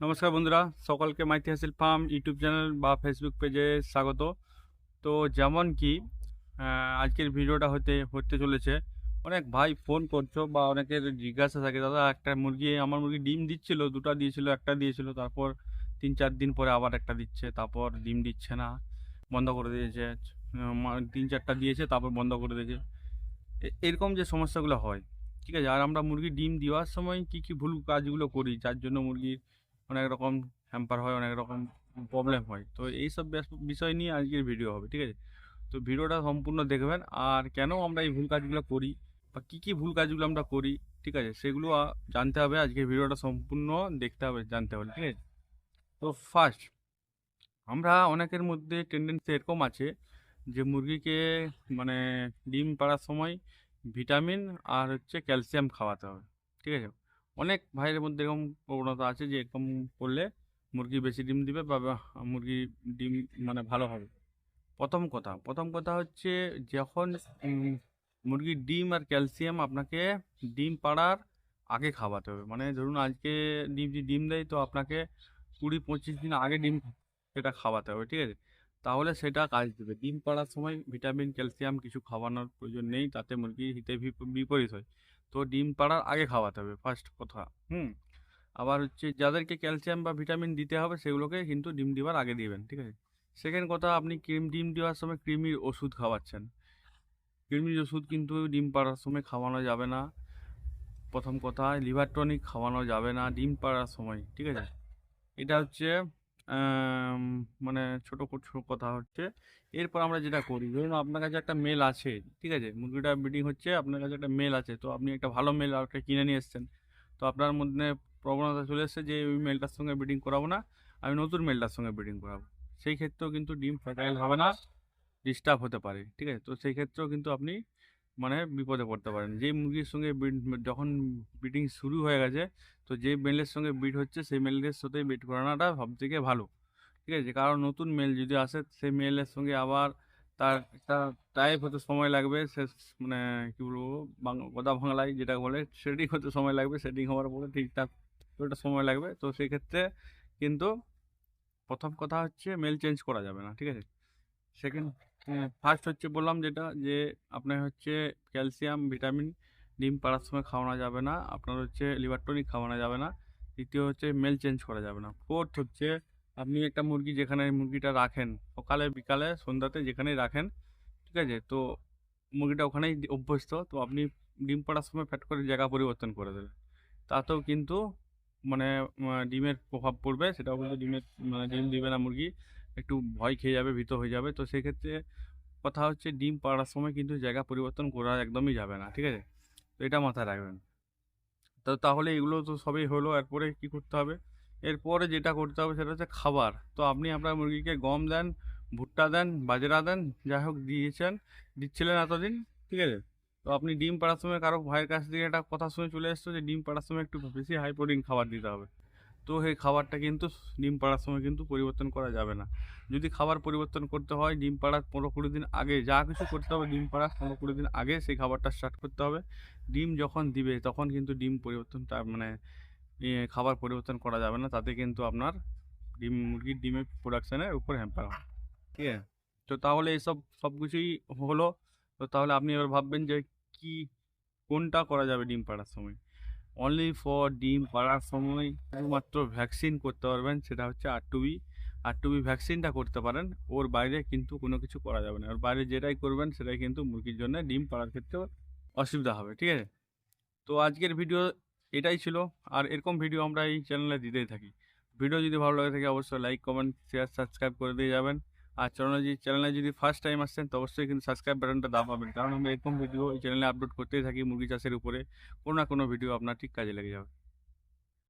নমস্কার বন্ধুরা, সকলকে মাইতি হাসিল ফার্ম ইউটিউব চ্যানেল বা ফেসবুক পেজে স্বাগত। তো যেমন কি আজকের ভিডিওটা হতে চলেছে, অনেক ভাই ফোন করছো বা অনেকের জিজ্ঞাসা থাকে, দাদা একটা মুরগি, আমার মুরগি ডিম দিচ্ছিল, দুটো দিয়েছিল, একটা দিয়েছিল, তারপর 3-4 দিন পরে আবার একটা দিচ্ছে, তারপর ডিম দিচ্ছে না, বন্ধ করে দিয়েছে। 3-4টা দিয়েছে, তারপর বন্ধ করে দিয়েছে। এরকম যে সমস্যাগুলো হয়, ঠিক আছে। আর আমরা মুরগি ডিম দেওয়ার সময় কি কি ভুল কাজগুলো করি, যার জন্য মুরগির অনেক রকম হ্যাম্পার হয়, অনেক রকম প্রবলেম হয়। তো এইসব বিষয় নিয়ে আজকের ভিডিও হবে, ঠিক আছে। তো ভিডিওটা সম্পূর্ণ দেখবেন, আর কেন আমরা এই ভুল কাজগুলো করি বা কি কি ভুল কাজগুলো আমরা করি, ঠিক আছে, সেগুলো জানতে হবে। আজকের ভিডিওটা সম্পূর্ণ দেখতে হবে, জানতে হবে, ঠিক আছে। তো ফার্স্ট, আমরা অনেকের মধ্যে টেন্ডেন্সি এরকম আছে যে মুরগিকে মানে ডিম পাড়ার সময় ভিটামিন আর ক্যালসিয়াম খাওয়াতে হবে, ঠিক আছে। অনেক ভাইয়ের মধ্যে এরকম প্রবণতা আছে যে এরকম করলে মুরগি বেশি ডিম দিবে বা মুরগি ডিম ভালো হবে। প্রথম কথা হচ্ছে, যখন মুরগির ডিম আর ক্যালসিয়াম আপনাকে ডিম পাড়ার আগে খাওয়াতে হবে। মানে ধরুন আজকে ডিম দেয়, তো আপনাকে 20-25 দিন আগে ডিম সেটা খাওয়াতে হবে, ঠিক আছে। তাহলে সেটা কাজ দেবে। ডিম পাড়ার সময় ভিটামিন ক্যালসিয়াম কিছু খাওয়ানোর প্রয়োজন নেই, তাতে মুরগি হিতে বিপরীত হয়। তো ডিম পাড়ার আগে খাওয়াতে হবে, ফার্স্ট কথা। হুম। আবার যাদেরকে ক্যালসিয়াম বা ভিটামিন দিতে হবে সেগুলোকে কিন্তু ডিম দেওয়ার আগে দিবেন, ঠিক আছে। সেকেন্ড কথা, আপনি ডিম দেওয়ার সময় কৃমির ওষুধ খাওয়াচ্ছেন। কৃমির ওষুধ কিন্তু ডিম পাড়ার সময় খাওয়ানো যাবে না। প্রথম কথা, লিভার টনিক খাওয়ানো যাবে না ডিম পাড়ার সময়, ঠিক আছে। এটা হচ্ছে আম, ছোট কথা হচ্ছে। এরপর আমরা যেটা করি, ধরুন আপনার কাছে একটা মেল আছে, ঠিক আছে, মুরগিটা ব্রিডিং হচ্ছে, আপনার কাছে একটা মেল আছে, তো আপনি একটা ভালো মেল আর একটা কিনে নিয়ে এসেছেন। তো আপনার মধ্যে প্রবণতা চলে এসেছে যে ওই মেলটার সঙ্গে ব্রিডিং করাবো না, আমি নতুন মেলটার সঙ্গে ব্রিডিং করাবো। সেই ক্ষেত্রেও কিন্তু ডিম ফার্টাইল হবে না, ডিস্টার্ব হতে পারে, ঠিক আছে। তো সেই ক্ষেত্রেও কিন্তু আপনি বিপদে পড়তে পারেন। যেই মুরগির সঙ্গে যখন ব্রিডিং শুরু হয়ে গেছে, তো যে মেলের সঙ্গে ব্রিড হচ্ছে সেই মেলের সাথেই ব্রিড করানোটা সব থেকে ভালো, ঠিক আছে। কারণ নতুন মেল যদি আসে, সেই মেলের সঙ্গে আবার তার একটা টাইপ হতে সময় লাগবে, সে মানে কি বলবো, কথা বাংলায় যেটা বলে সেটিং হতে সময় লাগবে, সেটিং হওয়ার পরে ঠিকঠাক তো একটা সময় লাগবে। তো সেক্ষেত্রে কিন্তু প্রথম কথা হচ্ছে মেল চেঞ্জ করা যাবে না, ঠিক আছে। সেকেন্ড, ফার্স্ট হচ্ছে বললাম যেটা, যে আপনার ক্যালসিয়াম ভিটামিন ডিম পাড়ার সময় খাওয়ানো যাবে না, আপনার লিভার টনিক খাওয়ানো যাবে না। দ্বিতীয় হচ্ছে মেল চেঞ্জ করা যাবে না। ফোর্থ হচ্ছে, আপনি একটা মুরগি যেখানে মুরগিটা রাখেন, সকালে বিকালে সন্ধ্যাতে যেখানেই রাখেন, ঠিক আছে, তো মুরগিটা ওখানেই অভ্যস্ত, তো আপনি ডিম পাড়ার সময় ফ্যাট করে জায়গা পরিবর্তন করে দেবেন। তাতেও কিন্তু মানে ডিমের প্রভাব পড়বে, সেটাও কিন্তু ডিম দিবে না মুরগি, একটু ভয় খেয়ে যাবে, ভীত হয়ে যাবে। তো সেক্ষেত্রে কথা হচ্ছে, ডিম পাড়ার সময় কিন্তু জায়গা পরিবর্তন করা একদমই যাবে না, ঠিক আছে। তো এটা মাথায় রাখবেন। তো তাহলে এগুলো তো সবই হলো, এরপরে কি করতে হবে? এরপরে যেটা করতে হবে সেটা হচ্ছে খাবার। তো আপনি আপনার মুরগিকে গম দেন, ভুট্টা দেন, বাজরা দেন, যাই হোক দিচ্ছিলেন এতদিন, ঠিক আছে। তো আপনি ডিম পাড়ার সময় কারো ভাইয়ের কাছ থেকে একটা কথা শুনে চলে এসছো যে ডিম পাড়ার সময় একটু বেশি হাই প্রোটিন খাবার দিতে হবে। তো সেই খাবারটা কিন্তু ডিম পাড়ার সময় কিন্তু পরিবর্তন করা যাবে না। যদি খাবার পরিবর্তন করতে হয়, ডিম পাড়ার 15-20 দিন আগে যা কিছু করতে হবে, ডিম পাড়ার 15-20 দিন আগে সেই খাবারটা স্টার্ট করতে হবে। ডিম যখন দিবে তখন কিন্তু ডিম পরিবর্তনটা খাবার পরিবর্তন করা যাবে না, তাতে কিন্তু আপনার মুরগির ডিমের প্রোডাকশনের উপর হ্যাম্পার হয়, ঠিক আছে। তো তাহলে এইসব সব কিছুই হলো। তো তাহলে আপনি এবার ভাববেন যে কি কোনটা করা যাবে ডিম পাড়ার সময়। অনলি ফর ডিম পাড়ার সময় শুধুমাত্র ভ্যাকসিন করতে পারবেন, সেটা হচ্ছে আর টু বি ভ্যাকসিনটা করতে পারেন। ওর বাইরে কিন্তু কোনো কিছু করা যাবে না, ওর বাইরে যেটাই করবেন সেটাই কিন্তু মুরগির জন্য ডিম পাড়ার ক্ষেত্রে অসুবিধা হবে, ঠিক আছে। তো আজকের ভিডিও এটাই ছিল, আর এরকম ভিডিও আমরা এই চ্যানেলে দিতেই থাকি। ভিডিও যদি ভালো লাগে থাকে অবশ্যই লাইক কমেন্ট শেয়ার সাবস্ক্রাইব করে দিয়ে যাবেন। আর চ্যানেলে যদি ফার্স্ট টাইম আসছেন তো অবশ্যই কিন্তু সাবস্ক্রাইব বাটনটা দাবাবেন, কারণ আমরা এরকম ভিডিও এই চ্যানেলে আপলোড করতেই থাকি মুরগি চাষের উপরে। কোনো না কোনো ভিডিও আপনার ঠিক কাজে লেগে যাবে।